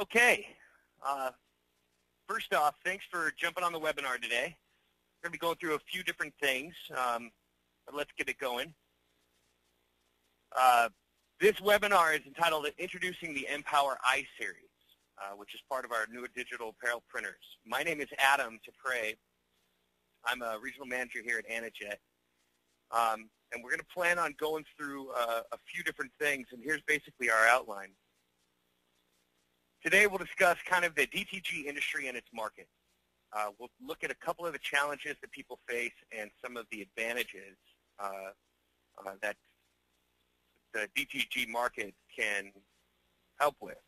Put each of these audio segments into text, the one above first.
Okay. First off, thanks for jumping on the webinar today. We're going to be going through a few different things, but let's get it going. This webinar is entitled Introducing the mPower I-Series, which is part of our new digital apparel printers. My name is Adam Tipre. I'm a regional manager here at AnaJet. And we're going to plan on going through a few different things, and here's basically our outline. Today we'll discuss kind of the DTG industry and its market. We'll look at a couple of the challenges that people face and some of the advantages that the DTG market can help with.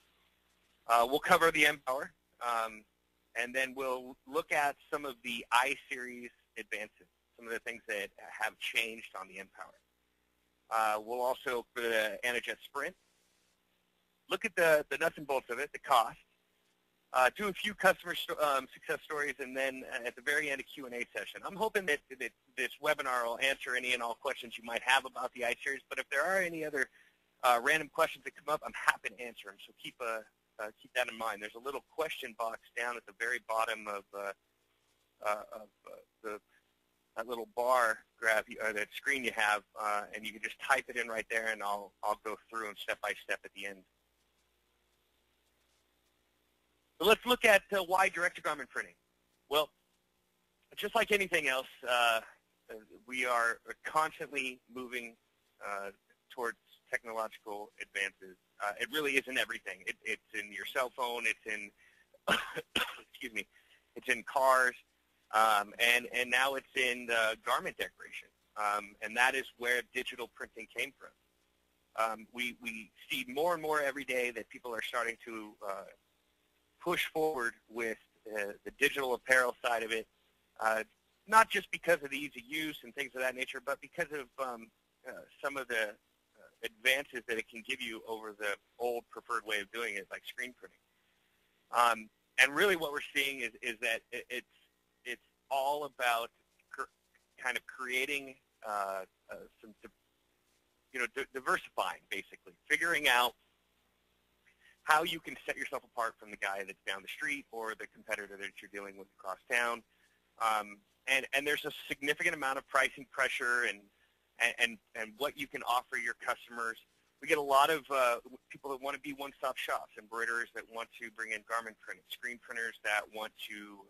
We'll cover the mPower, and then we'll look at some of the I-Series advances, some of the things that have changed on the mPower. We'll also, for the AnaJet Sprint, look at the nuts and bolts of it, the cost, do a few customer success stories, and then at the very end, a Q&A session. I'm hoping that this webinar will answer any and all questions you might have about the I-Series, but if there are any other random questions that come up, I'm happy to answer them, so keep that in mind. There's a little question box down at the very bottom of that little bar graph, or that screen you have, and you can just type it in right there, and I'll go through them step by step at the end. So let's look at why direct-to-garment printing. Well, just like anything else, we are constantly moving towards technological advances. It really isn't everything. It's in your cell phone. It's in, excuse me, it's in cars, and now it's in garment decoration, and that is where digital printing came from. We see more and more every day that people are starting to push forward with the digital apparel side of it, not just because of the ease of use and things of that nature, but because of some of the advances that it can give you over the old preferred way of doing it, like screen printing. And really what we're seeing is that it's all about kind of creating some, diversifying, basically, figuring out how you can set yourself apart from the guy that's down the street or the competitor that you're dealing with across town. And there's a significant amount of pricing pressure and what you can offer your customers. We get a lot of people that want to be one-stop shops, embroiderers that want to bring in garment printing, screen printers that want to,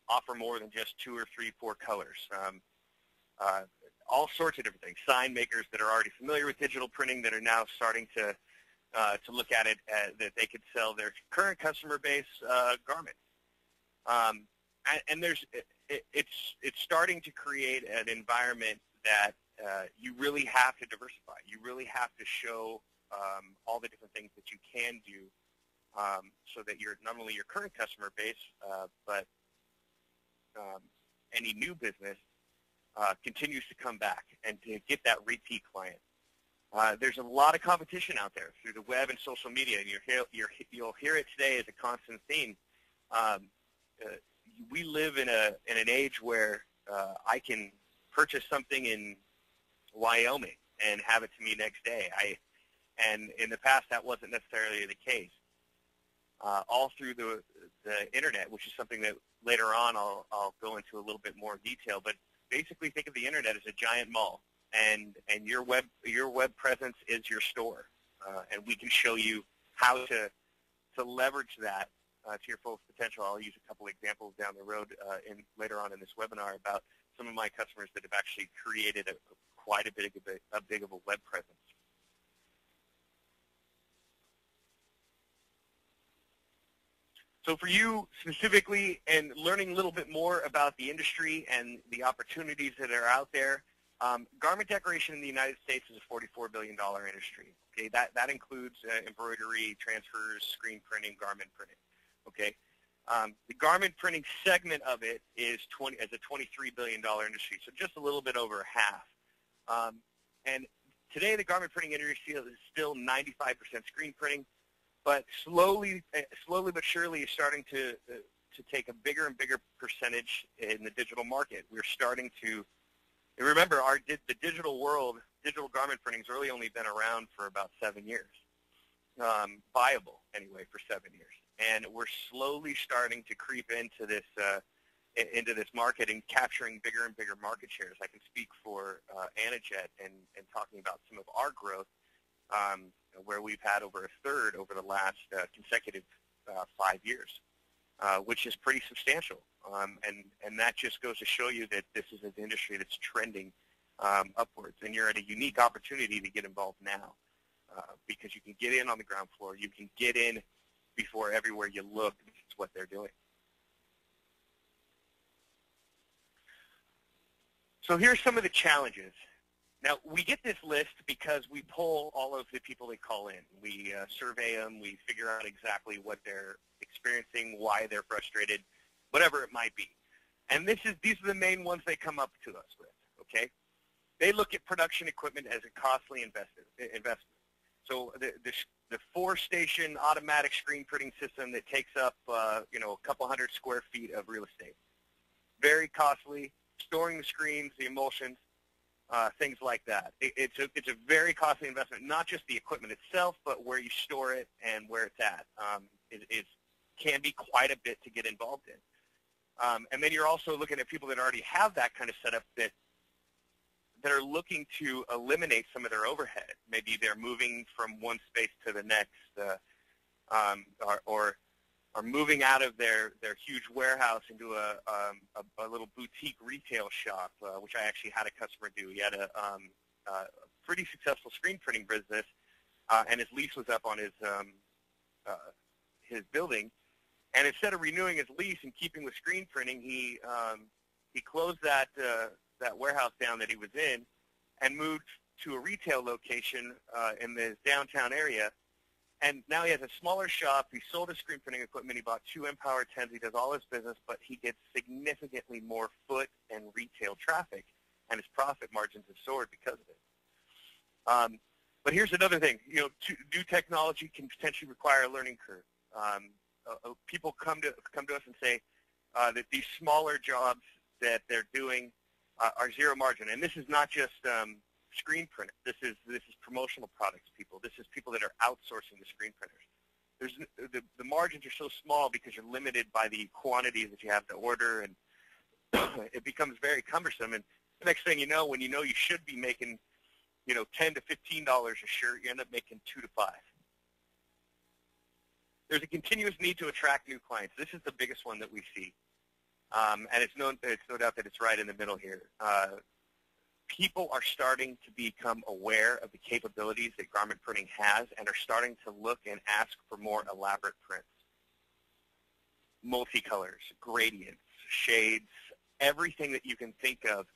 offer more than just 2 or 3, 4 colors. All sorts of different things. Sign makers that are already familiar with digital printing that are now starting to look at it that they could sell their current customer base garments. And it's starting to create an environment that you really have to diversify. You really have to show all the different things that you can do so that not only your current customer base, but any new business continues to come back and to get that repeat client. There's a lot of competition out there through the web and social media, and you'll hear it today as a constant theme. We live in an age where I can purchase something in Wyoming and have it to me next day. And in the past, that wasn't necessarily the case. All through the internet, which is something that later on I'll go into a little bit more detail. But basically, think of the internet as a giant mall, and your web presence is your store, and we can show you how to leverage that to your fullest potential. I'll use a couple examples down the road later on in this webinar about some of my customers that have actually created quite a big of a web presence. So for you specifically, and learning a little bit more about the industry and the opportunities that are out there, garment decoration in the United States is a $44 billion industry. Okay, that includes embroidery, transfers, screen printing, garment printing. Okay, the garment printing segment of it is a $23 billion industry, so just a little bit over half. And today, the garment printing industry is still 95% screen printing, but slowly but surely is starting to take a bigger and bigger percentage in the digital market. We're starting to, remember, the digital world, digital garment printing has really only been around for about 7 years. viable anyway for 7 years. And we're slowly starting to creep into this market and capturing bigger and bigger market shares. I can speak for AnaJet and talking about some of our growth, where we've had over a third over the last consecutive 5 years, which is pretty substantial. And that just goes to show you that this is an industry that's trending upwards, and you're at a unique opportunity to get involved now, because you can get in on the ground floor. You can get in before everywhere you look. This is what they're doing. So here's some of the challenges. Now, we get this list because we poll all of the people that call in. We survey them. We figure out exactly what they're experiencing, why they're frustrated, whatever it might be. And these are the main ones they come up to us with, okay? They look at production equipment as a costly investment. So the 4-station automatic screen printing system that takes up a couple hundred square feet of real estate. Very costly, storing the screens, the emulsions, things like that. It's a very costly investment, not just the equipment itself, but where you store it and where it's at. It can be quite a bit to get involved in. And then you're also looking at people that already have that kind of setup that are looking to eliminate some of their overhead. Maybe they're moving from one space to the next, or are moving out of their huge warehouse into a little boutique retail shop, which I actually had a customer do. He had a pretty successful screen printing business, and his lease was up on his building. And instead of renewing his lease and keeping with screen printing, he closed that warehouse down that he was in and moved to a retail location in the downtown area. And now he has a smaller shop. He sold his screen printing equipment. He bought 2 mPower 10s. He does all his business, but he gets significantly more foot and retail traffic, and his profit margins have soared because of it. But here's another thing. New technology can potentially require a learning curve. People come to us and say that these smaller jobs that they're doing are zero margin, and this is not just screen printers. This is promotional products people. This is people that are outsourcing the screen printers. The margins are so small because you're limited by the quantities that you have to order, and it becomes very cumbersome. And the next thing you know, when you know you should be making, $10 to $15 a shirt, you end up making $2 to $5. There's a continuous need to attract new clients. This is the biggest one that we see, and it's no doubt that it's right in the middle here. People are starting to become aware of the capabilities that garment printing has and are starting to look and ask for more elaborate prints. Multicolors, gradients, shades, everything that you can think of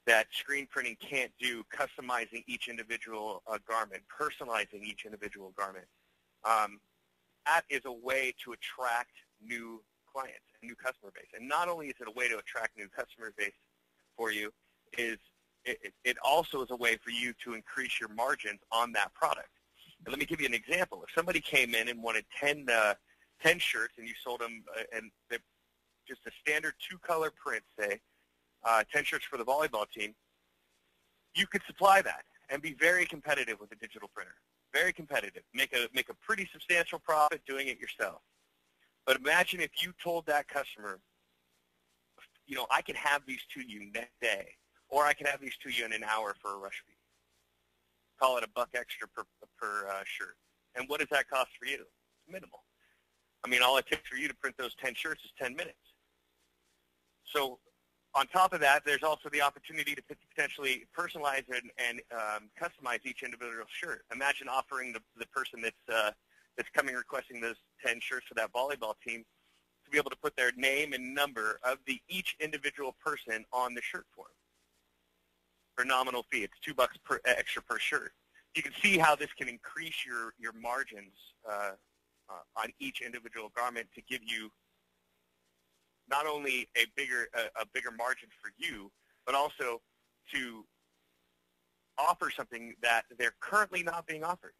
that screen printing can't do, customizing each individual garment, personalizing each individual garment. That is a way to attract new clients, a new customer base. And not only is it a way to attract new customer base for you, it also is a way for you to increase your margins on that product. And let me give you an example. If somebody came in and wanted 10 shirts and you sold them, and they're just a standard 2-color print, say, 10 shirts for the volleyball team, you could supply that and be very competitive with a digital printer. Very competitive. Make a pretty substantial profit doing it yourself. But imagine if you told that customer, I can have these to you next day, or I can have these to you in an hour for a rush fee. Call it $1 extra per shirt. And what does that cost for you? It's minimal. I mean, all it takes for you to print those 10 shirts is 10 minutes. So on top of that, there's also the opportunity to potentially personalize and customize each individual shirt. Imagine offering the person that's coming requesting those 10 shirts for that volleyball team to be able to put their name and number of each individual person on the shirt form for a nominal fee. It's $2 extra per shirt. You can see how this can increase your margins on each individual garment to give you not only a bigger margin for you, but also to offer something that they're currently not being offered.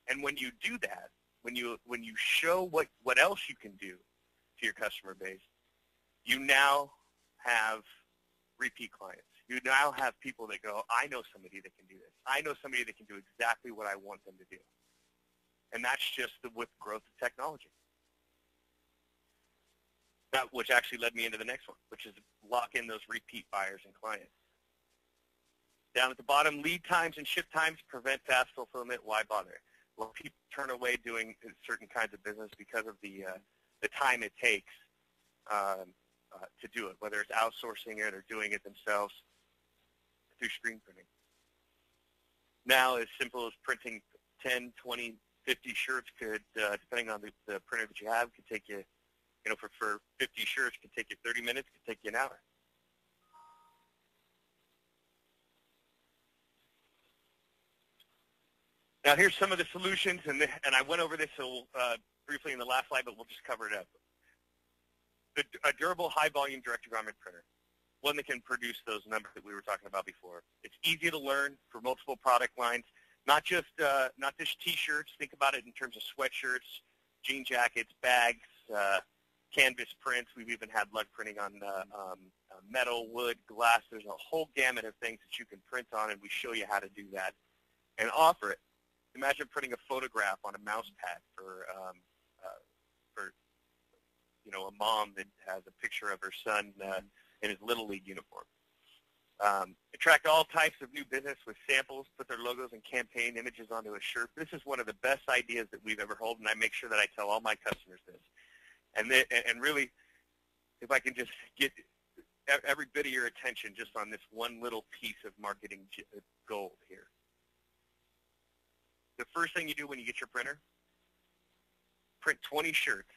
And when you do that, when you show what else you can do to your customer base, you now have repeat clients. You now have people that go, I know somebody that can do this. I know somebody that can do exactly what I want them to do. And that's just with growth of technology. That, which actually led me into the next one, which is lock in those repeat buyers and clients. Down at the bottom, lead times and ship times prevent fast fulfillment. Why bother? Well, people turn away doing certain kinds of business because of the time it takes to do it, whether it's outsourcing it or doing it themselves through screen printing. Now, as simple as printing 10, 20, 50 shirts could, depending on the printer that you have, could take you, for 50 shirts, could take you 30 minutes, could take you an hour. Now, here's some of the solutions, and I went over this briefly in the last slide, but we'll just cover it up. A durable, high-volume direct-to-garment printer, one that can produce those numbers that we were talking about before. It's easy to learn for multiple product lines, not just T-shirts. Think about it in terms of sweatshirts, jean jackets, bags, canvas prints. We've even had luck printing on metal, wood, glass. There's a whole gamut of things that you can print on, and we show you how to do that and offer it. Imagine printing a photograph on a mouse pad for a mom that has a picture of her son in his Little League uniform. Attract all types of new business with samples, put their logos and campaign images onto a shirt. This is one of the best ideas that we've ever held, and I make sure that I tell all my customers this. And really, if I can just get every bit of your attention just on this one little piece of marketing gold here. The first thing you do when you get your printer, print 20 shirts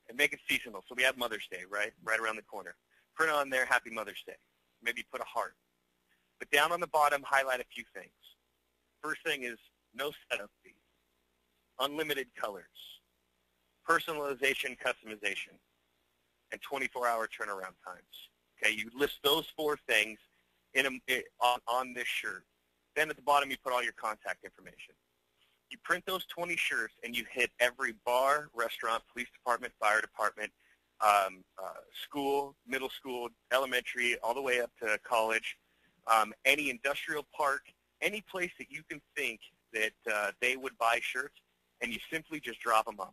and make it seasonal. So we have Mother's Day, right around the corner. Print on there, Happy Mother's Day. Maybe put a heart. But down on the bottom, highlight a few things. First thing is no setup fee, unlimited colors, personalization, customization, and 24-hour turnaround times. Okay, you list those 4 things on this shirt. Then at the bottom, you put all your contact information. You print those 20 shirts, and you hit every bar, restaurant, police department, fire department, school, middle school, elementary, all the way up to college, any industrial park, any place that you can think that they would buy shirts, and you simply just drop them off.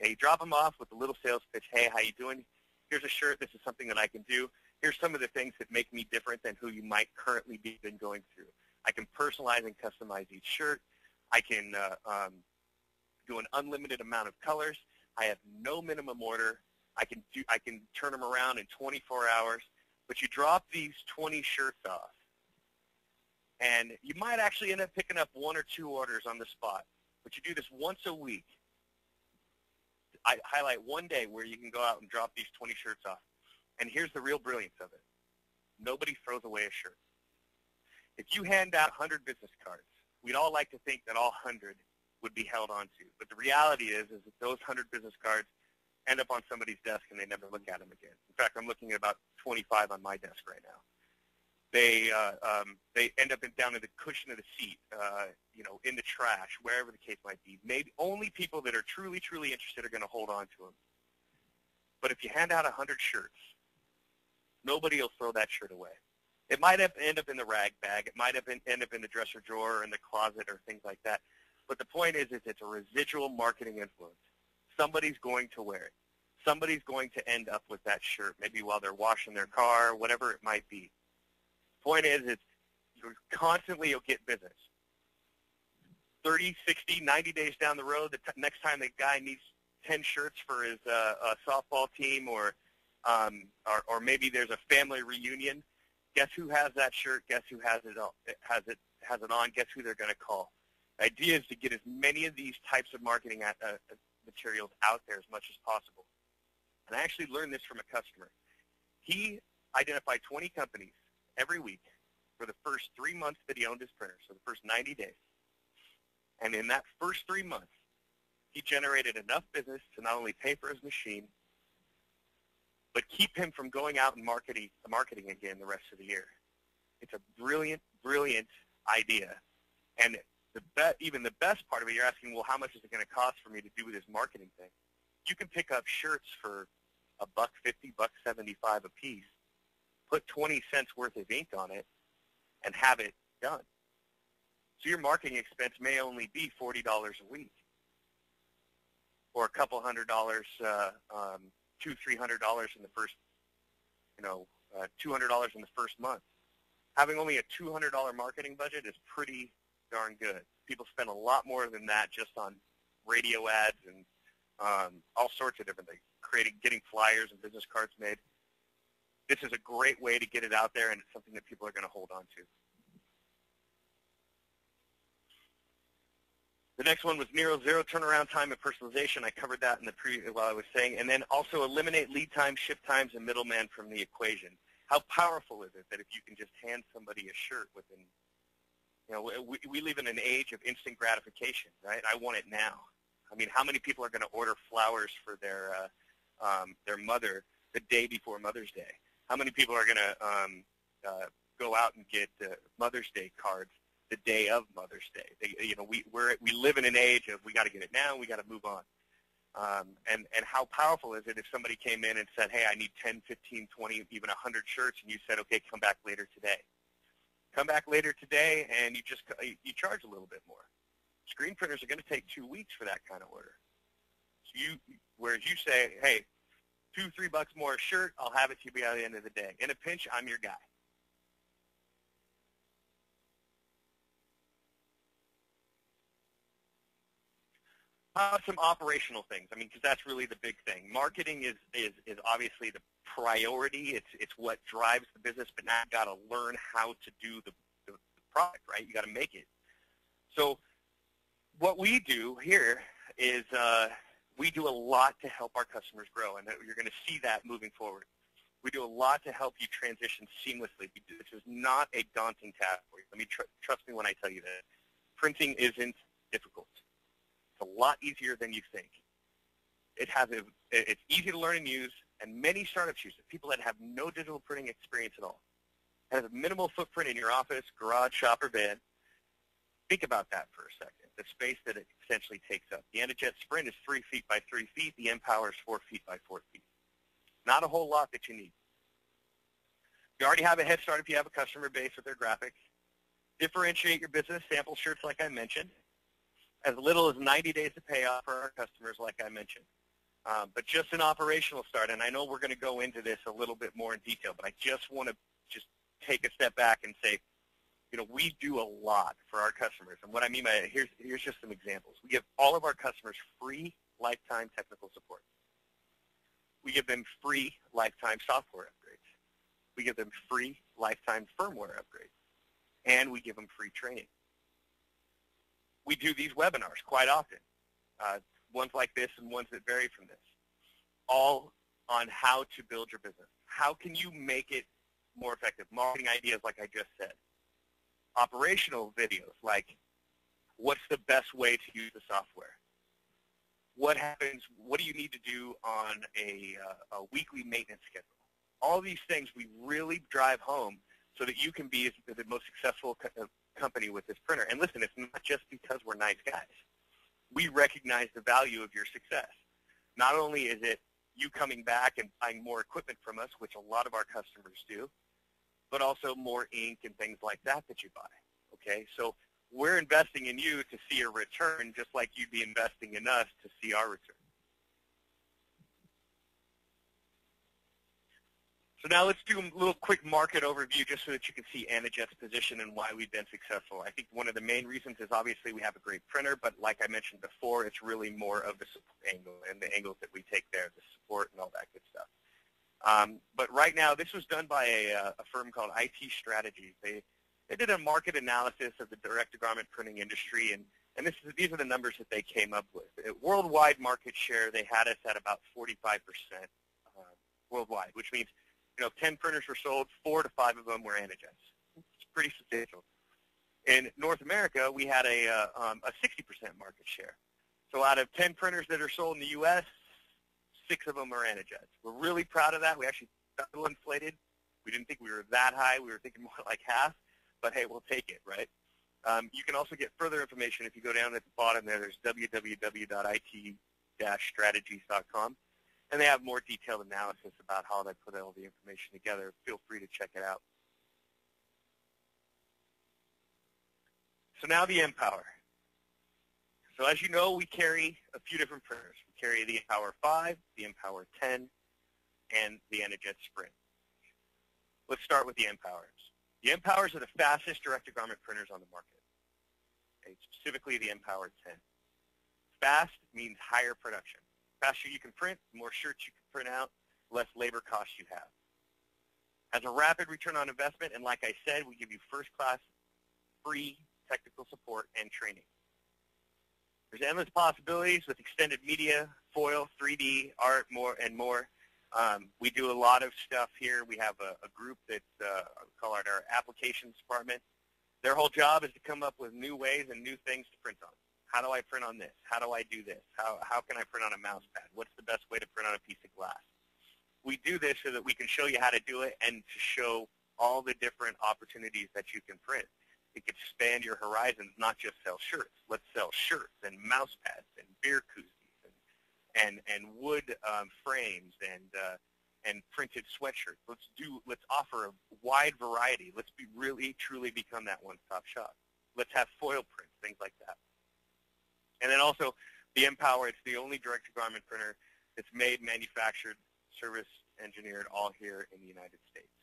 Okay, you drop them off with a little sales pitch. Hey, how you doing? Here's a shirt. This is something that I can do. Here's some of the things that make me different than who you might currently be going through. I can personalize and customize each shirt. I can do an unlimited amount of colors. I have no minimum order. I can turn them around in 24 hours. But you drop these 20 shirts off, and you might actually end up picking up 1 or 2 orders on the spot. But you do this once a week. I highlight one day where you can go out and drop these 20 shirts off. And here's the real brilliance of it. Nobody throws away a shirt. If you hand out 100 business cards, we'd all like to think that all 100 would be held onto. But the reality is that those 100 business cards end up on somebody's desk and they never look at them again. In fact, I'm looking at about 25 on my desk right now. They end up down in the cushion of the seat, in the trash, wherever the case might be. Maybe only people that are truly, truly interested are going to hold on to them. But if you hand out 100 shirts, nobody will throw that shirt away. It might end up in the rag bag. It might end up in the dresser drawer or in the closet or things like that. But the point is it's a residual marketing influence. Somebody's going to wear it. Somebody's going to end up with that shirt, maybe while they're washing their car, whatever it might be. Point is, you'll get business. 30, 60, 90 days down the road, the next time the guy needs 10 shirts for his softball team, or maybe there's a family reunion, guess who has that shirt? Guess who has it on? Guess who they're going to call? The idea is to get as many of these types of marketing materials out there as much as possible. And I actually learned this from a customer. He identified 20 companies every week for the first 3 months that he owned his printer, so the first 90 days. And in that first 3 months, he generated enough business to not only pay for his machine, but keep him from going out and marketing again the rest of the year. It's a brilliant, brilliant idea. And even the best part of it, you're asking, well, how much is it going to cost for me to do this marketing thing? You can pick up shirts for $1.50, $1.75 a piece, put 20 cents worth of ink on it, and have it done. So your marketing expense may only be $40 a week. or a couple $100, $200, $300 in the first, $200 in the first month. Having only a $200 marketing budget is pretty darn good. People spend a lot more than that just on radio ads and all sorts of different things, getting flyers and business cards made. This is a great way to get it out there, and it's something that people are going to hold on to. The next one was zero turnaround time and personalization. I covered that in the while I was saying. And then also eliminate lead time, ship times, and middleman from the equation. How powerful is it that if you can just hand somebody a shirt within, we live in an age of instant gratification, right? I want it now. I mean, how many people are going to order flowers for their mother the day before Mother's Day? How many people are going to go out and get Mother's Day cards the day of Mother's Day? We live in an age of we got to get it now, we got to move on. And how powerful is it if somebody came in and said, hey, I need 10, 15, 20, even 100 shirts, and you said, okay, come back later today. Come back later today, and you charge a little bit more. Screen printers are going to take 2 weeks for that kind of order. So whereas you say, hey, $2, $3 more a shirt, I'll have it to you by the end of the day. In a pinch, I'm your guy. Some operational things. I mean, because that's really the big thing. Marketing is obviously the priority. It's what drives the business, but now you've got to learn how to do the product, right? You got to make it. So what we do here is we do a lot to help our customers grow, and you're going to see that moving forward. We do a lot to help you transition seamlessly. This is not a daunting task for you. Let me trust me when I tell you that. Printing isn't difficult. It's a lot easier than you think. It's easy to learn and use, and many startups use it. People that have no digital printing experience at all. It has a minimal footprint in your office, garage, shop, or van. Think about that for a second, the space that it essentially takes up. The AnaJet Sprint is 3 feet by 3 feet. The mPower is 4 feet by 4 feet. Not a whole lot that you need. You already have a head start if you have a customer base with their graphics. Differentiate your business, sample shirts like I mentioned. As little as 90 days to pay off for our customers, like I mentioned. But just an operational start, and I know we're going to go into this a little bit more in detail, but I just want to just take a step back and say, we do a lot for our customers. And what I mean by it, here's just some examples. We give all of our customers free lifetime technical support. We give them free lifetime software upgrades. We give them free lifetime firmware upgrades. And we give them free training. We do these webinars quite often, ones like this and ones that vary from this, all on how to build your business. How can you make it more effective? Marketing ideas like I just said. Operational videos like what's the best way to use the software? What happens? What do you need to do on a weekly maintenance schedule? All these things we really drive home so that you can be the most successful company with this printer. And listen, it's not just because we're nice guys. We recognize the value of your success. Not only is it you coming back and buying more equipment from us, which a lot of our customers do, but also more ink and things like that you buy. Okay, so we're investing in you to see a return, just like you'd be investing in us to see our return. So now let's do a little quick market overview just so that you can see AnaJet's position and why we've been successful. I think one of the main reasons is obviously we have a great printer, but like I mentioned before, it's really more of the support angle and the angles that we take there, the support and all that good stuff. But right now, this was done by a firm called IT Strategies. They did a market analysis of the direct-to-garment printing industry, and these are the numbers that they came up with. Worldwide market share, they had us at about 45% worldwide, which means 10 printers were sold, 4 to 5 of them were AnaJets. It's pretty substantial. In North America, we had a 60% market share. So out of 10 printers that are sold in the U.S., 6 of them are AnaJets. We're really proud of that. We actually got a little inflated. We didn't think we were that high. We were thinking more like half. But, hey, we'll take it, right? You can also get further information if you go down at the bottom there. There's www.it-strategies.com. And they have more detailed analysis about how they put all the information together. Feel free to check it out. So now the mPower. So as you know, we carry a few different printers. We carry the mPower 5, the mPower 10, and the AnaJet Sprint. Let's start with the mPowers. The mPowers are the fastest direct-to-garment printers on the market, okay, specifically the mPower 10. Fast means higher production. Faster you can print, the more shirts you can print out, less labor costs you have. Has a rapid return on investment, and like I said, we give you first-class free technical support and training. There's endless possibilities with extended media, foil, 3D, art, more and more. We do a lot of stuff here. We have a group that we call it our applications department. Their whole job is to come up with new ways and new things to print on. How do I print on this? How do I do this? How can I print on a mouse pad? What's the best way to print on a piece of glass? We do this so that we can show you how to do it and to show all the different opportunities that you can print. It could expand your horizons, not just sell shirts. Let's sell shirts and mouse pads and beer koozies and wood frames and printed sweatshirts. Let's offer a wide variety. Let's really truly become that one-stop shop. Let's have foil prints, things like that. And then also the mPower. It's the only direct-to-garment printer that's made, manufactured, service engineered all here in the United States.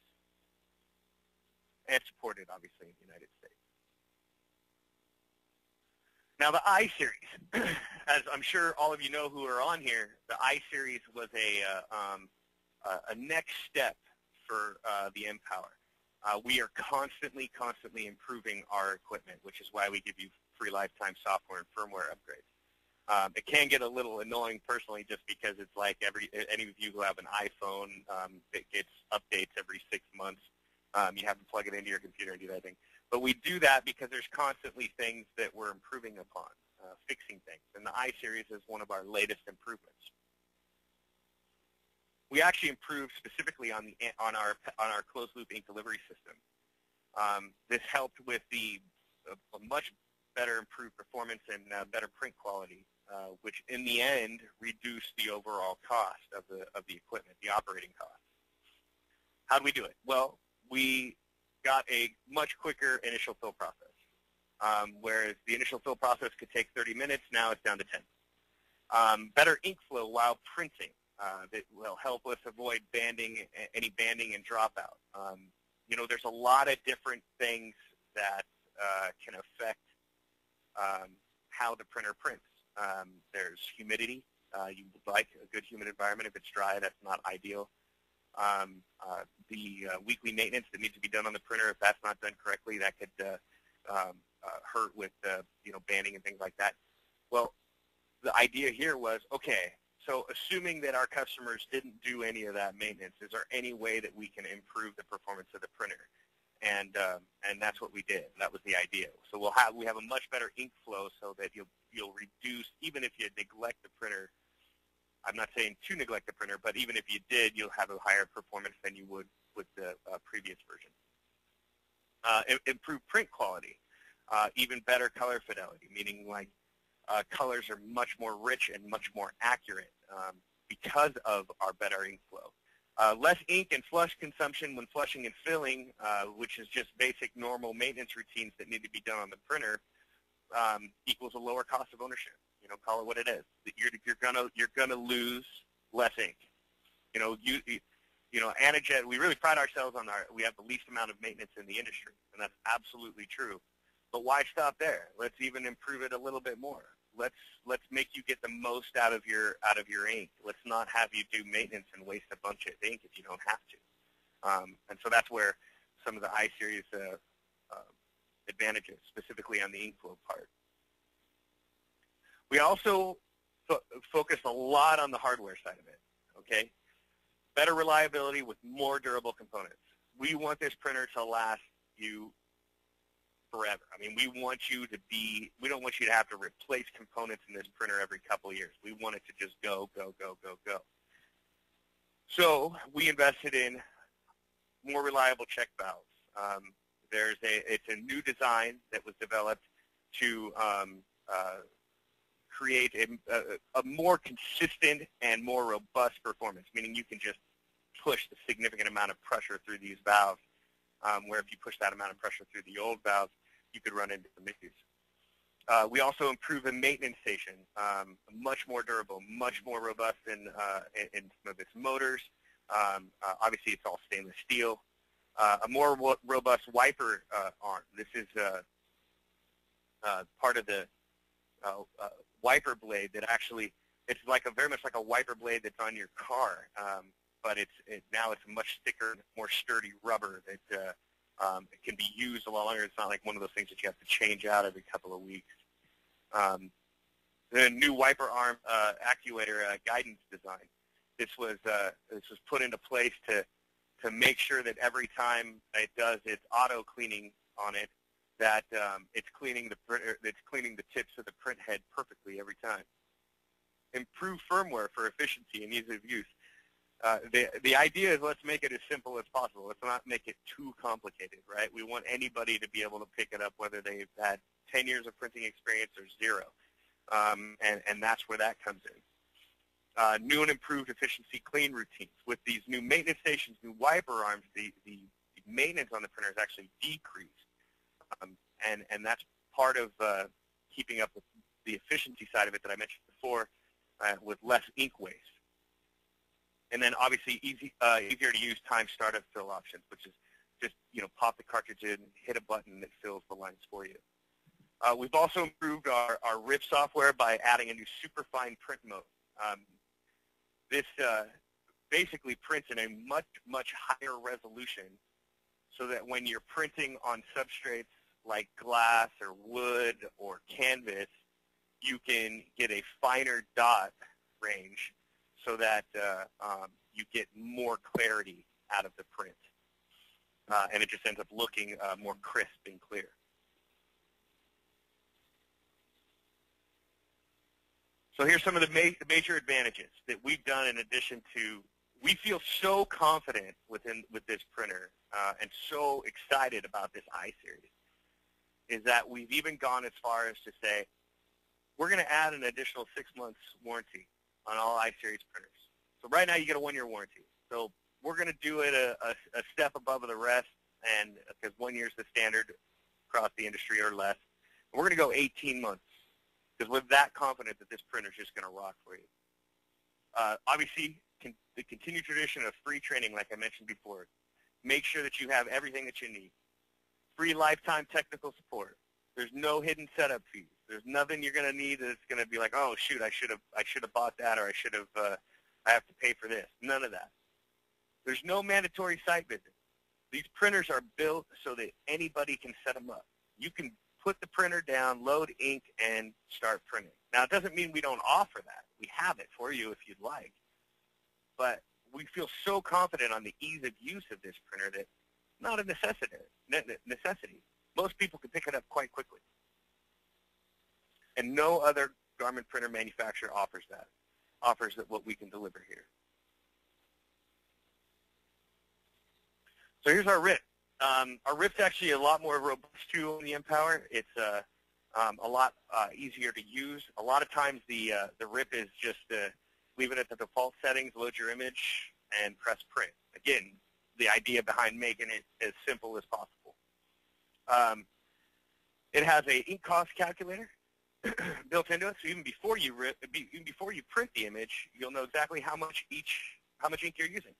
And supported, obviously, in the United States. Now, the I-Series, as I'm sure all of you know who are on here, the I-Series was a next step for the mPower. We are constantly improving our equipment, which is why we give you free lifetime software and firmware upgrades. It can get a little annoying personally just because it's like any of you who have an iPhone, it gets updates every 6 months. You have to plug it into your computer and do that thing. But we do that because there's constantly things that we're improving upon, fixing things. And the I-Series is one of our latest improvements. We actually improved specifically on our closed-loop ink delivery system. This helped with a much better improved performance and better print quality, which in the end reduced the overall cost of the equipment, the operating cost. How do we do it? Well, we got a much quicker initial fill process. Whereas the initial fill process could take 30 minutes, now it's down to 10. Better ink flow while printing. That will help us avoid any banding and dropout. You know, there's a lot of different things that can affect how the printer prints. There's humidity. You would like a good humid environment. If it's dry, that's not ideal. The weekly maintenance that needs to be done on the printer, if that's not done correctly, that could hurt with banding and things like that. Well, the idea here was, okay, so assuming that our customers didn't do any of that maintenance, is there any way that we can improve the performance of the printer? And that's what we did. That was the idea. So we have a much better ink flow so that you'll reduce, even if you neglect the printer. I'm not saying to neglect the printer, but even if you did, you'll have a higher performance than you would with the previous version. Improved print quality, even better color fidelity, meaning like colors are much more rich and much more accurate because of our better ink flow. Less ink and flush consumption when flushing and filling, which is just basic normal maintenance routines that need to be done on the printer, equals a lower cost of ownership. You know, call it what it is. You're gonna lose less ink. You know, AnaJet. We really pride ourselves on we have the least amount of maintenance in the industry, and that's absolutely true. But why stop there? Let's even improve it a little bit more. Let's make you get the most out of your ink. Let's not have you do maintenance and waste a bunch of ink if you don't have to. And so that's where some of the I-Series advantages, specifically on the ink flow part. We also focus a lot on the hardware side of it, okay? Better reliability with more durable components. We want this printer to last you forever. I mean, we don't want you to have to replace components in this printer every couple of years. We want it to just go, go, go, go, go. So we invested in more reliable check valves. It's a new design that was developed to create a more consistent and more robust performance, meaning you can just push the significant amount of pressure through these valves, where if you push that amount of pressure through the old valves, you could run into some issues. We also improve the maintenance station, much more durable, much more robust in some of its motors. Obviously, it's all stainless steel. A more robust wiper arm. This is part of the wiper blade that actually, it's like very much like a wiper blade that's on your car, but now it's a much thicker, more sturdy rubber that it can be used a lot longer. It's not like one of those things that you have to change out every couple of weeks. The new wiper arm actuator guidance design. This was put into place to make sure that every time it does its auto cleaning on it, that it's cleaning the tips of the print head perfectly every time. Improve firmware for efficiency and ease of use. The idea is, let's make it as simple as possible. Let's not make it too complicated, right? We want anybody to be able to pick it up, whether they've had 10 years of printing experience or 0, and that's where that comes in. New and improved efficiency clean routines. With these new maintenance stations, new wiper arms, the maintenance on the printer is actually decreased, and that's part of keeping up with the efficiency side of it that I mentioned before, with less ink waste. And then obviously easier to use time startup fill options, which is just pop the cartridge in, hit a button that fills the lines for you. We've also improved our RIP software by adding a new superfine print mode. This basically prints in a much higher resolution, so that when you're printing on substrates like glass or wood or canvas, you can get a finer dot range, so that you get more clarity out of the print. And it just ends up looking more crisp and clear. So here's some of the major advantages that we've done in addition to, we feel so confident with this printer and so excited about this I-Series, is that we've even gone as far as to say, we're going to add an additional 6 months warranty on all I-Series printers. So right now you get a 1-year warranty. So we're going to do it a step above the rest, and because 1 year is the standard across the industry or less. And we're going to go 18 months, because we're that confident that this printer is just going to rock for you. Obviously, the continued tradition of free training, like I mentioned before. Make sure that you have everything that you need. Free lifetime technical support. There's no hidden setup fees. There's nothing you're going to need that's going to be like, oh shoot, I should have bought that, or I have to pay for this. None of that. There's no mandatory site visit. These printers are built so that anybody can set them up. You can put the printer down, load ink, and start printing. Now, it doesn't mean we don't offer that. We have it for you if you'd like. But we feel so confident on the ease of use of this printer that it's not a necessity. Most people can pick it up quite quickly. And no other garment printer manufacturer offers what we can deliver here. So here's our RIP. Our RIP's actually a lot more robust too on the mPower. It's a lot easier to use. A lot of times the RIP is just leave it at the default settings, load your image, and press print. Again, the idea behind making it as simple as possible. It has an ink cost calculator built into it, so even before you print the image, you'll know exactly how much ink you're using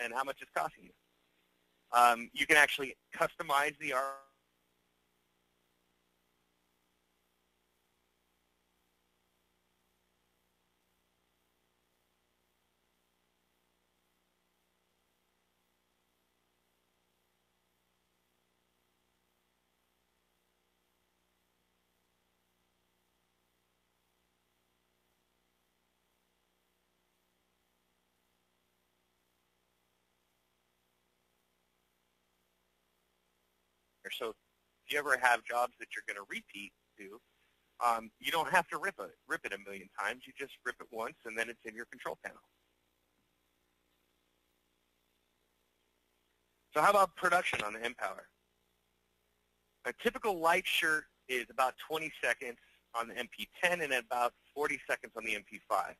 and how much it's costing you. You can actually customize the art. So if you ever have jobs that you're going to repeat to, you don't have to rip it a million times. You just rip it once, and then it's in your control panel. So how about production on the mPower? A typical light shirt is about 20 seconds on the MP10 and about 40 seconds on the MP5.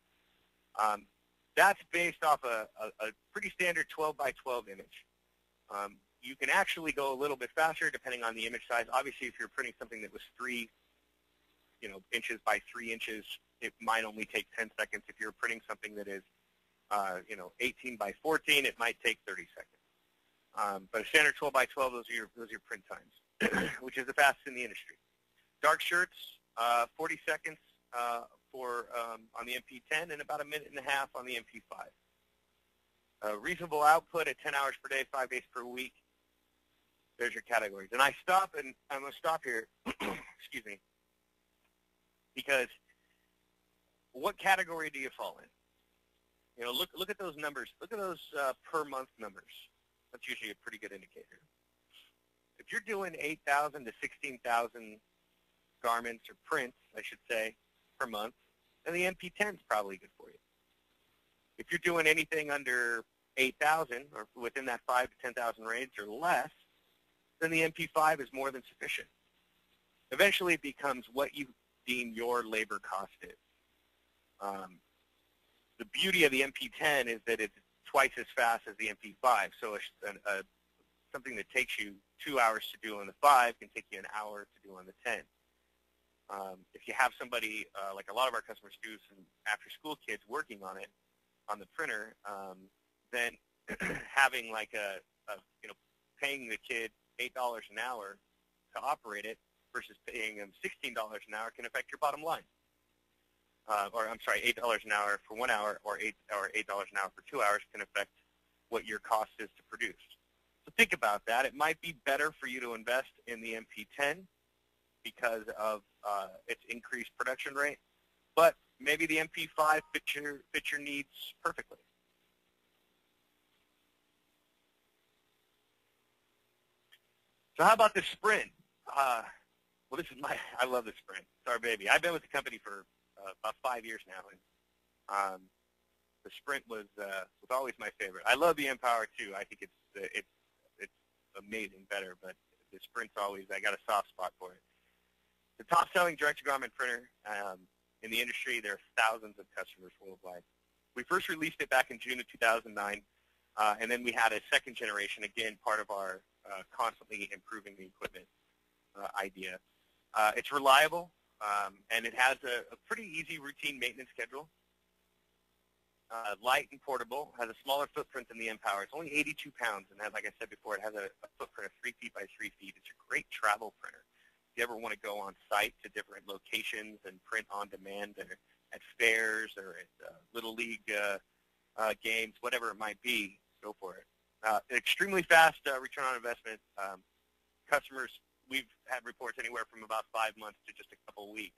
That's based off a pretty standard 12 by 12 image. You can actually go a little bit faster depending on the image size. Obviously, if you're printing something that was 3 inches by 3 inches, it might only take 10 seconds. If you're printing something that is 18 by 14, it might take 30 seconds. But a standard 12 by 12, those are your print times, which is the fastest in the industry. Dark shirts, 40 seconds on the MP10 and about 1.5 minutes on the MP5. Reasonable output at 10 hours per day, 5 days per week. There's your categories. And I'm going to stop here, excuse me, because what category do you fall in? Look at those numbers. Look at those per month numbers. That's usually a pretty good indicator. If you're doing 8,000 to 16,000 garments or prints, I should say, per month, then the MP10 is probably good for you. If you're doing anything under 8,000 or within that 5,000 to 10,000 range or less, then the MP5 is more than sufficient. Eventually, it becomes what you deem your labor cost is. The beauty of the MP10 is that it's twice as fast as the MP5. So something that takes you 2 hours to do on the 5 can take you an hour to do on the 10. If you have somebody, like a lot of our customers do, some after-school kids working on it, on the printer, then having like paying the kid $8 an hour to operate it versus paying them $16 an hour can affect your bottom line. Or I'm sorry, $8 an hour for 1 hour or $8 an hour for 2 hours can affect what your cost is to produce. So think about that. It might be better for you to invest in the MP10 because of its increased production rate, but maybe the MP5 fits your needs perfectly. So how about the Sprint? Well, I love the Sprint. It's our baby. I've been with the company for about 5 years now, and the Sprint was always my favorite. I love the mPower too. I think it's amazing, better, but the Sprint's always, I got a soft spot for it. The top-selling direct-to-garment printer in the industry. There are thousands of customers worldwide. We first released it back in June of 2009, and then we had a second generation, again, part of our constantly improving the equipment idea. It's reliable, and it has a pretty easy routine maintenance schedule. Light and portable, has a smaller footprint than the mPower. It's only 82 pounds, and like I said before, it has a footprint of 3 feet by 3 feet. It's a great travel printer. If you ever want to go on site to different locations and print on demand at fairs or at Little League games, whatever it might be, go for it. Extremely fast return on investment. Customers, we've had reports anywhere from about 5 months to just a couple of weeks.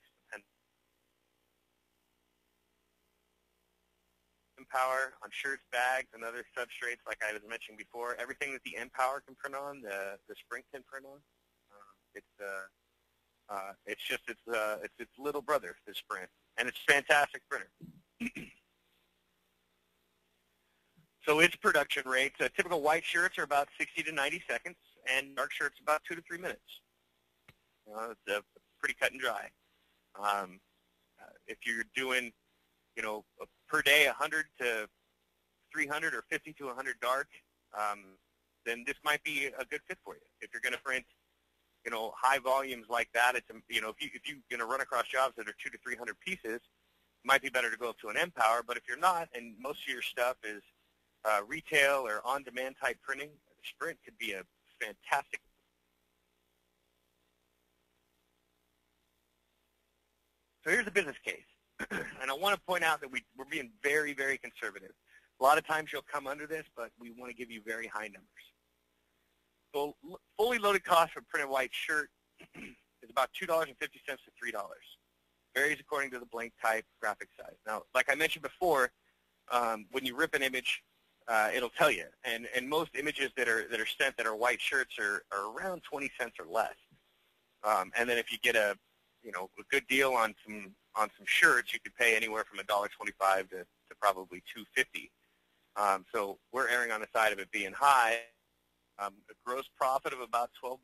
mPower on shirts, bags, and other substrates, like I was mentioning before. Everything that the mPower can print on, the Sprint can print on. It's its little brother, the Sprint, and it's a fantastic printer. So its production rates, typical white shirts are about 60 to 90 seconds, and dark shirts about 2 to 3 minutes. It's pretty cut and dry. If you're doing, per day 100 to 300 or 50 to 100 dark, then this might be a good fit for you. If you're going to print, high volumes like that, it's if you're going to run across jobs that are 200 to 300 pieces, it might be better to go to an mPower. But if you're not, and most of your stuff is retail or on-demand type printing, the Sprint could be a fantastic. So here's the business case. And I want to point out that we're being very, very conservative. A lot of times you'll come under this, but we want to give you very high numbers. So fully loaded cost for a printed white shirt is about $2.50 to $3. Varies according to the blank type, graphic size. Now, like I mentioned before, when you rip an image, it'll tell you. And most images that are sent that are white shirts are around 20 cents or less. And then if you get a good deal on some shirts, you could pay anywhere from $1.25 to probably $2.50. So we're erring on the side of it being high. A gross profit of about $12.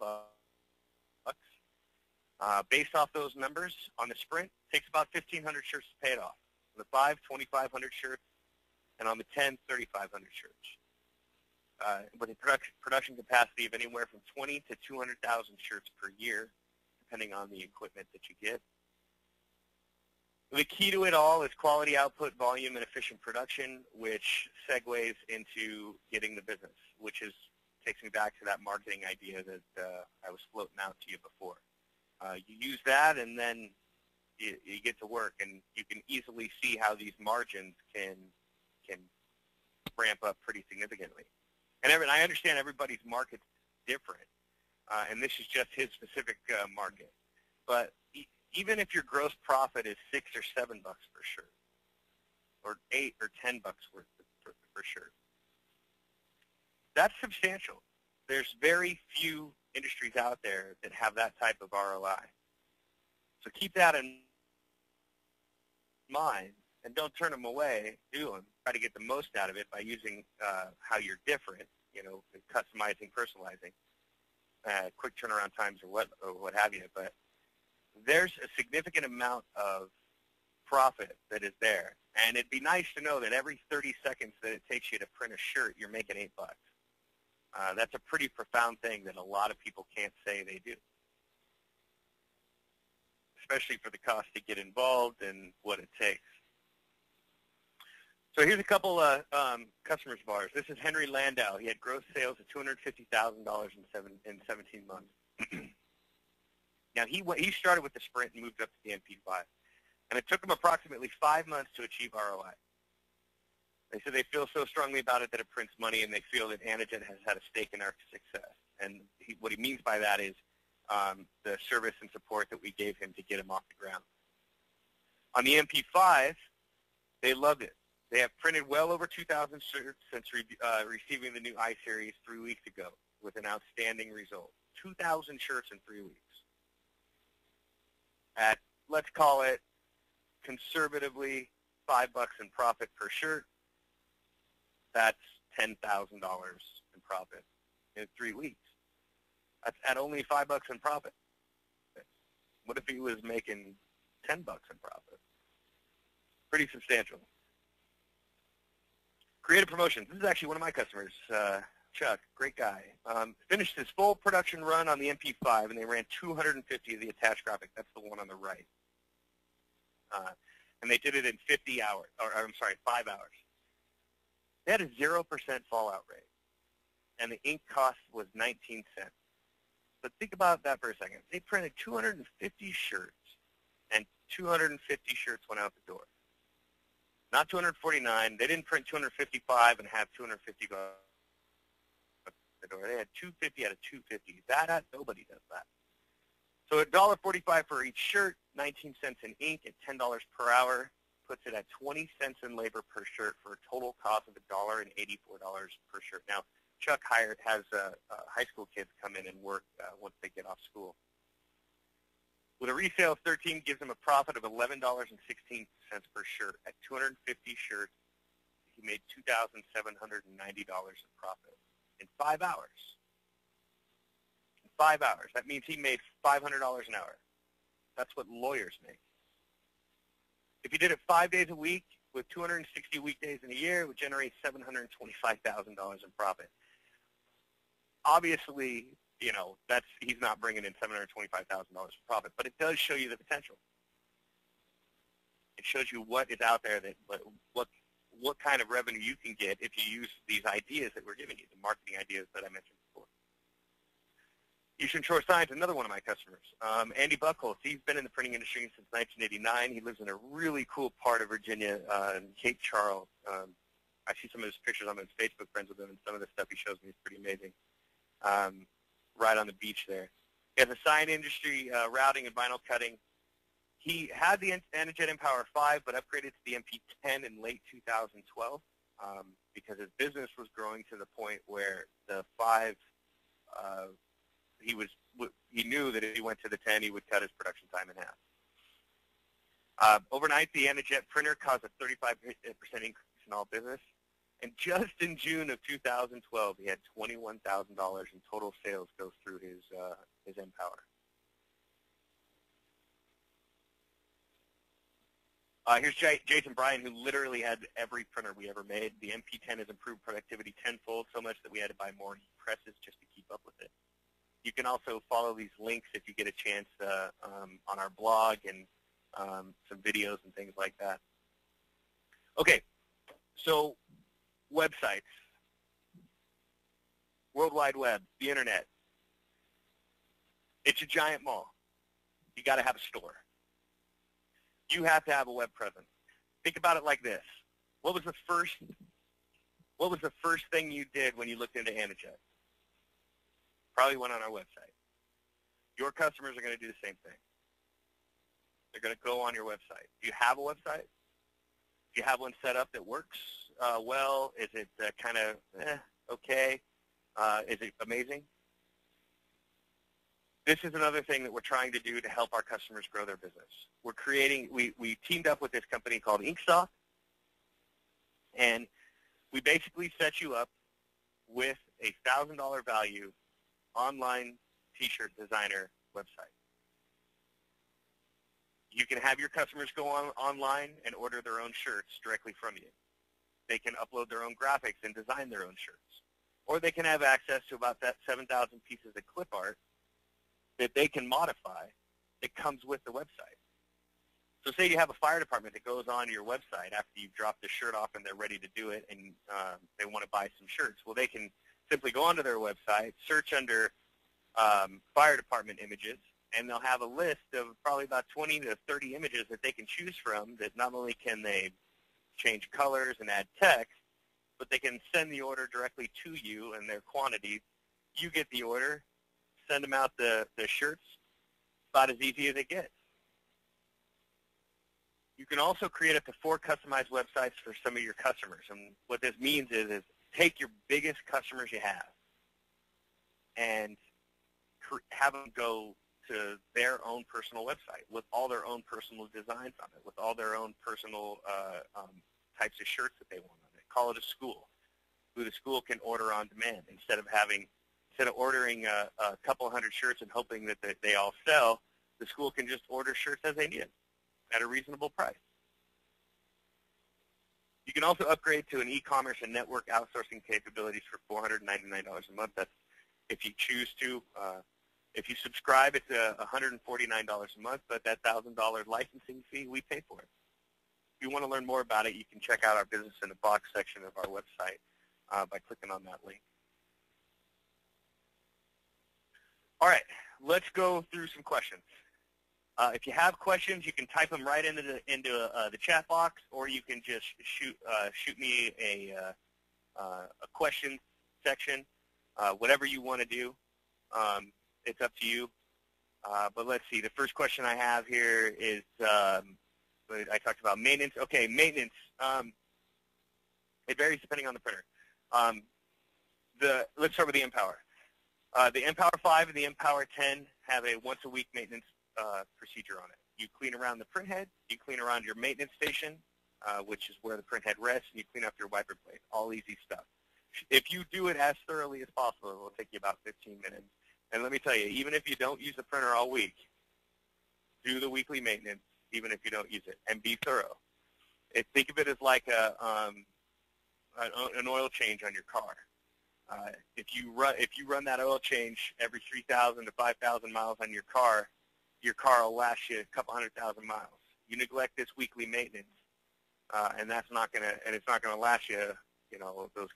Based off those numbers, on the Sprint, it takes about 1,500 shirts to pay it off. On the 5, 2,500 shirts, and on the 10, 3,500 shirts. With a production capacity of anywhere from 20 to 200,000 shirts per year, depending on the equipment that you get. The key to it all is quality output, volume, and efficient production, which segues into getting the business, which takes me back to that marketing idea that I was floating out to you before. You use that, and then you get to work, and you can easily see how these margins can ramp up pretty significantly. And I understand everybody's market's different, and this is just his specific market. But even if your gross profit is $6 or $7 per shirt, or $8 or $10 worth per shirt, that's substantial. There's very few industries out there that have that type of ROI. So keep that in mind, and don't turn them away. Do them. Try to get the most out of it by using how you're different, customizing, personalizing, quick turnaround times or what have you. But there's a significant amount of profit that is there. And it'd be nice to know that every 30 seconds that it takes you to print a shirt, you're making $8. That's a pretty profound thing that a lot of people can't say they do, especially for the cost to get involved and what it takes. So here's a couple customers of ours. This is Henry Landau. He had gross sales of $250,000 in 17 months. Now, he started with the Sprint and moved up to the MP5. And it took him approximately 5 months to achieve ROI. They said they feel so strongly about it that it prints money, and they feel that AnaJet has had a stake in our success. And what he means by that is the service and support that we gave him to get him off the ground. On the MP5, they loved it. They have printed well over 2,000 shirts since receiving the new I-Series 3 weeks ago with an outstanding result. 2,000 shirts in 3 weeks. At, let's call it, conservatively, $5 in profit per shirt. That's $10,000 in profit in 3 weeks. That's at only $5 in profit. What if he was making $10 in profit? Pretty substantial. Creative Promotions. This is actually one of my customers, Chuck, great guy. Finished his full production run on the MP5, and they ran 250 of the attached graphic. That's the one on the right. And they did it in 5 hours. They had a 0% fallout rate, and the ink cost was 19 cents. But think about that for a second. They printed 250 shirts, and 250 shirts went out the door. Not 249. They didn't print 255 and have 250 go out the door. They had 250 out of 250. Nobody does that. So $1.45 for each shirt, 19 cents in ink at $10 per hour, puts it at 20 cents in labor per shirt for a total cost of $1.84 per shirt. Now, Chuck has high school kids come in and work once they get off school. With a resale of 13, gives him a profit of $11.16 per shirt. At 250 shirts, he made $2,790 in profit in 5 hours. In 5 hours. That means he made $500 an hour. That's what lawyers make. If you did it 5 days a week with 260 weekdays in a year, it would generate $725,000 in profit. Obviously, he's not bringing in $725,000 in profit, but it does show you the potential. It shows you what is out there, that what kind of revenue you can get if you use these ideas that we're giving you, the marketing ideas that I mentioned before. Eastern Shore Science, another one of my customers. Andy Buckholz, he's been in the printing industry since 1989. He lives in a really cool part of Virginia, in Cape Charles. I see some of his pictures. I'm on Facebook friends with him, and some of the stuff he shows me is pretty amazing. Right on the beach there. He has a sign industry, routing and vinyl cutting. He had the AnaJet mPower 5, but upgraded to the MP10 in late 2012 because his business was growing to the point where the 5, he knew that if he went to the 10, he would cut his production time in half. Overnight, the AnaJet printer caused a 35% increase in all business. And just in June of 2012, he had $21,000 in total sales go through his mPower. Here's Jason Bryan, who literally had every printer we ever made. The MP10 has improved productivity tenfold, so much that we had to buy more presses just to keep up with it. You can also follow these links if you get a chance on our blog, and some videos and things like that. Okay, so websites, World Wide Web, the internet. It's a giant mall. You got to have a store. You have to have a web presence. Think about it like this. What was the first thing you did when you looked into AnaJet? Probably went on our website. Your customers are going to do the same thing. They're going to go on your website. Do you have a website? Do you have one set up that works well? Is it kind of okay? Is it amazing? This is another thing that we're trying to do to help our customers grow their business. We're creating, we teamed up with this company called Inksoft, and we basically set you up with a $1,000 value online t-shirt designer website. You can have your customers go online and order their own shirts directly from you. They can upload their own graphics and design their own shirts. Or they can have access to about that 7,000 pieces of clip art that they can modify that comes with the website. So say you have a fire department that goes on your website after you've dropped the shirt off and they're ready to do it, and they want to buy some shirts. Well, they can simply go onto their website, search under fire department images, and they'll have a list of probably about 20 to 30 images that they can choose from that not only can they change colors and add text, but they can send the order directly to you and their quantity. You get the order, send them out the shirts, about as easy as it gets. You can also create up to 4 customized websites for some of your customers. And what this means is take your biggest customers you have and have them go to their own personal website with all their own personal designs on it, with all their own personal types of shirts that they want on it. Call it a school, who the school can order on demand instead of ordering a couple hundred shirts and hoping that they all sell. The school can just order shirts as they need at a reasonable price. You can also upgrade to an e-commerce and network outsourcing capabilities for $499 a month. That's if you choose to. If you subscribe, it's $149 a month, but that $1,000 licensing fee, we pay for it. If you want to learn more about it, you can check out our Business in a Box section of our website by clicking on that link. All right, let's go through some questions. If you have questions, you can type them right into the chat box, or you can just shoot me a question section. Whatever you want to do, it's up to you. But let's see. The first question I have here is I talked about maintenance. Okay, maintenance. It varies depending on the printer. Let's start with the mPower. The mPower 5 and the mPower 10 have a once-a-week maintenance procedure on it. You clean around the print head, you clean around your maintenance station, which is where the print head rests, and you clean up your wiper blade. All easy stuff. If you do it as thoroughly as possible, it will take you about 15 minutes. And let me tell you, even if you don't use the printer all week, do the weekly maintenance, even if you don't use it, and be thorough. Think of it as like an oil change on your car. If you run that oil change every 3,000 to 5,000 miles on your car will last you a couple 100,000 miles. You neglect this weekly maintenance, and it's not gonna last you, those.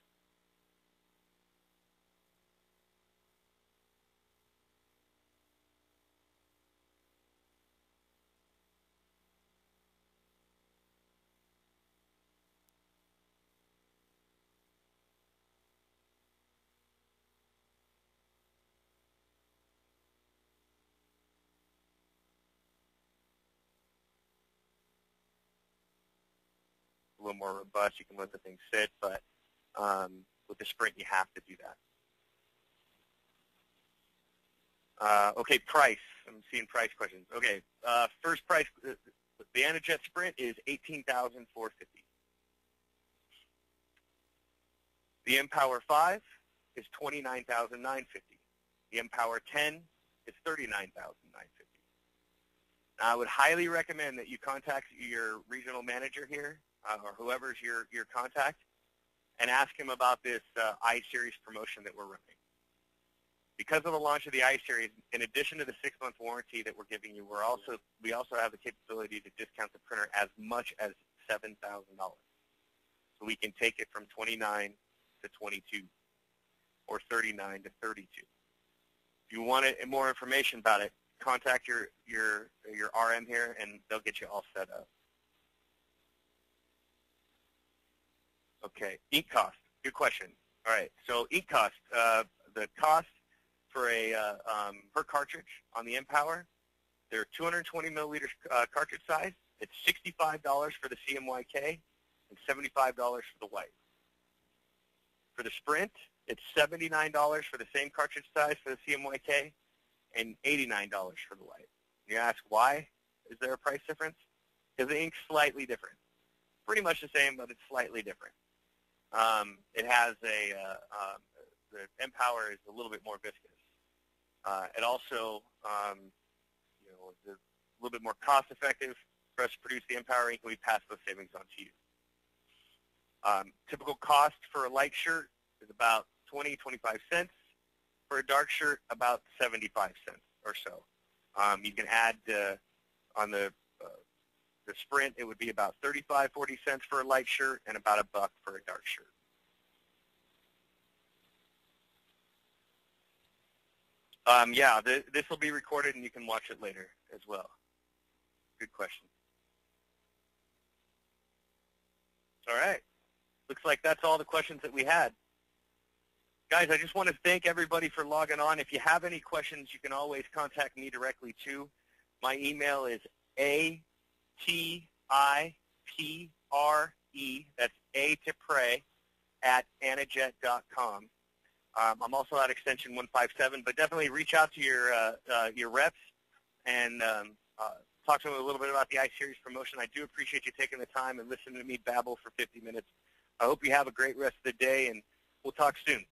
A little more robust, you can let the thing sit, but with the Sprint, you have to do that. Okay, price. I'm seeing price questions. Okay, first price, the AnaJet Sprint is $18,450. The mPower 5 is $29,950. The mPower 10 is $39,950. Now, I would highly recommend that you contact your regional manager here, or whoever's your contact, and ask him about this I-Series promotion that we're running. Because of the launch of the I-Series, in addition to the 6-month warranty that we're giving you, we also have the capability to discount the printer as much as $7,000. So we can take it from 29 to 22 or 39 to 32. If you want more information about it, contact your RM here, and they'll get you all set up. Okay, ink cost. Good question. All right, so ink cost. The cost for a per cartridge on the mPower, they're 220 milliliter cartridge size. It's $65 for the CMYK and $75 for the white. For the Sprint, it's $79 for the same cartridge size for the CMYK and $89 for the white. You ask why is there a price difference? Because the ink's slightly different. Pretty much the same, but it's slightly different. It has the mPower is a little bit more viscous. It also, is a little bit more cost effective for us to produce the mPower ink, and we pass those savings on to you. Typical cost for a light shirt is about 25 cents. For a dark shirt, about 75 cents or so. You can add on the Sprint, it would be about 35, 40 cents for a light shirt and about $1 for a dark shirt. This will be recorded and you can watch it later as well. Good question. All right. Looks like that's all the questions that we had. Guys, I just want to thank everybody for logging on. If you have any questions, you can always contact me directly too. My email is ATIPRE, that's Tipre at AnaJet.com. I'm also at extension 157, but definitely reach out to your reps and talk to them a little bit about the I-Series promotion. I do appreciate you taking the time and listening to me babble for 50 minutes. I hope you have a great rest of the day, and we'll talk soon.